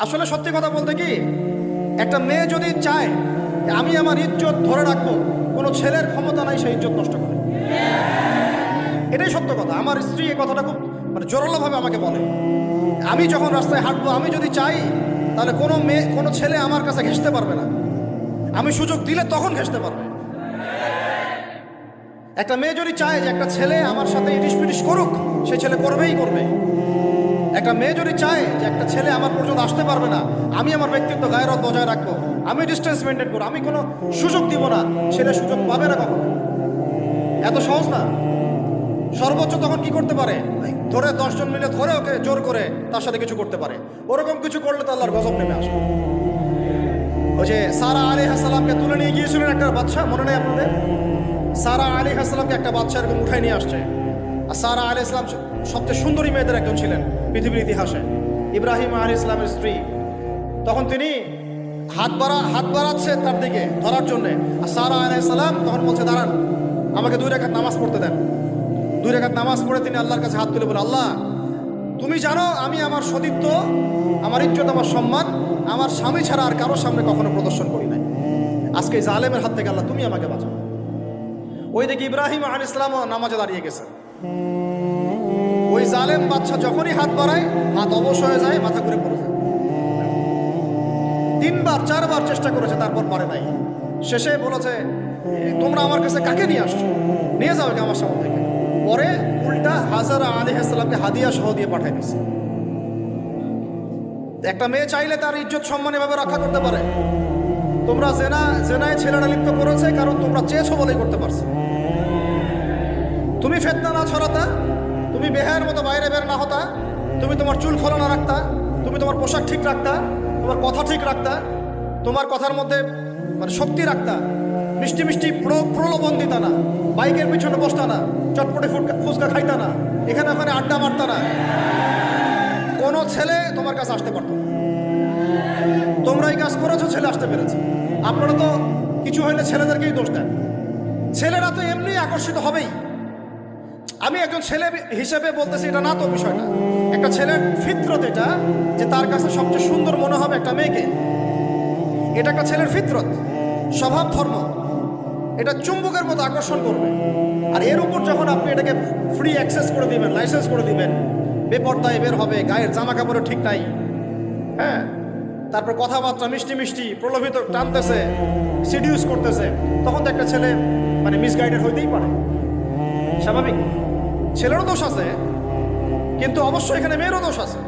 আসলে সত্যি কথা বলতে কি, একটা মেয়ে যদি চায় যে আমি আমার ইজ্জত ধরে রাখবো, কোনো ছেলের ক্ষমতা নাই সেই ইজ্জত নষ্ট করে। এটাই সত্য কথা। আমার স্ত্রী এই কথাটা খুব জোরালোভাবে আমাকে বলে, আমি যখন রাস্তায় হাঁটবো, আমি যদি চাই তাহলে কোনো মেয়ে, কোনো ছেলে আমার কাছে ঘেঁষতে পারবে না। আমি সুযোগ দিলে তখন ঘেঁষতে পারবে। একটা মেয়ে যদি চায় যে একটা ছেলে আমার সাথে ইটিস পিটিস করুক, সে ছেলে করবেই করবে। একটা মেয়ে যদি চায় যে একটা ছেলে আমার পর্যন্ত আসতে পারবে না, আমি আমার ব্যক্তিত্ব গায়রত বজায় রাখবো, আমি ডিস্টেন্স মেনটেন করবো, আমি কোনো সুযোগ দিব না, ছেলে সুযোগ পাবে না কখনো। এত সহজ না। সর্বোচ্চ তখন কি করতে পারে, ধরে 10 জন মিলে ধরে ওকে জোর করে তার সাথে কিছু করতে পারে। ওরকম কিছু করলে তো আল্লাহর গজব নেমে আসবে। ওই যে সারা আলাইহিস সালামকে তুলে নিয়ে গিয়েছিলেন একটা বাচ্চা, মনে নেই আপনাদের? সারা আলাইহিস সালামকে একটা বাচ্চা এরকম উঠাই নিয়ে আসছে। আর সারা আলাইহিস সালাম সবচেয়ে সুন্দরী মেয়েদের একজন ছিলেন পৃথিবীর ইতিহাসে, ইব্রাহিম আলাইহিস সালামের স্ত্রী। তখন তিনি হাত বাড়াচ্ছে তার দিকে ধরার জন্যে। আর সারা আলাইহিস সালাম তখন বলছে, দাঁড়ান, আমাকে 2 রাকাত নামাজ পড়তে দেন। 2 রাকাত নামাজ পড়ে তিনি আল্লাহর কাছে হাত তুলে বলেন, আল্লাহ, তুমি জানো আমি আমার সতীত্ব, আমার ইজ্জত, আমার সম্মান আমার স্বামী ছাড়া আর কারোর সামনে কখনো প্রদর্শন করি নাই। আজকে জালেমের হাত থেকে আল্লাহ তুমি আমাকে বাঁচাও। ওই দিকে ইব্রাহিম আলাইহিস সালামও নামাজে দাঁড়িয়ে গেছে। ওই জালেম বাচ্চা যখনই হাত বাড়ায়, হাত অবশ হয়ে যায়, মাথা ঘুরে পড়ে যায়। 3বার 4বার চেষ্টা করেছে, তারপর পারে নাই। শেষে বলেছে, তোমরা আমার কাছে কাকে নিয়ে আসছো, নিয়ে যাও একে আমার সামনে থেকে। পরে উল্টা হাজারা আলাইহিস সালামকে হাদিয়া সহ দিয়ে পাঠিয়ে দিচ্ছে। একটা মেয়ে চাইলে তার ইজ্জত সম্মান এভাবে রক্ষা করতে পারে। তোমরা জেনায় ছেলেরা লিপ্ত করেছে, কারণ তোমরা চেয়েছো বলেই করতে পারছো। তুমি ফিতনা না ছড়াতা, তুমি বেহায়ের মতো বাইরে বের না হতা, তুমি তোমার চুল খোলা না রাখতা, তুমি তোমার পোশাক ঠিক রাখতা, তোমার কথা ঠিক রাখতা, তোমার কথার মধ্যে শক্তি রাখতা, মিষ্টি মিষ্টি প্রলোভন দিতা না, বাইকের পিছনে বসতা না, চটপটে ফুচকা খাইতা না, এখানে ওখানে আড্ডা মারতা না, কোনো ছেলে তোমার কাছে আসতে পারতো না। তোমরা এই কাজ করেছো, ছেলে আসতে পেরেছে। আপনারা তো কিছু হইলে ছেলেদেরকেই দোষ দেন। ছেলেরা তো এমনি আকর্ষিত হবেই। আমি একজন ছেলে হিসেবে বলতেছি, এটা না তো বিষয়টা। একটা ছেলের ফিতরত এটা, যে তার কাছে সবচেয়ে সুন্দর মনে হবে একটা মেয়েকে। এটা একটা ছেলের ফিতরত, স্বভাব ধর্ম। এটা চুম্বকের মতো আকর্ষণ করবে। আর এর উপর যখন আপনি এটাকে ফ্রি অ্যাক্সেস করে দিবেন, লাইসেন্স করে দিবেন, বেপর্দায় বের হবে, গায়ের জামা কাপড়ও ঠিক নাই, হ্যাঁ, তারপর কথাবার্তা মিষ্টি মিষ্টি প্রলোভিত টানতেছে, সিডিউস করতেছে, তখন তো একটা ছেলে মিসগাইডেড হইতেই পারে। স্বাভাবিক। ছেলেরও দোষ আছে, কিন্তু অবশ্যই এখানে মেয়েরও দোষ আছে।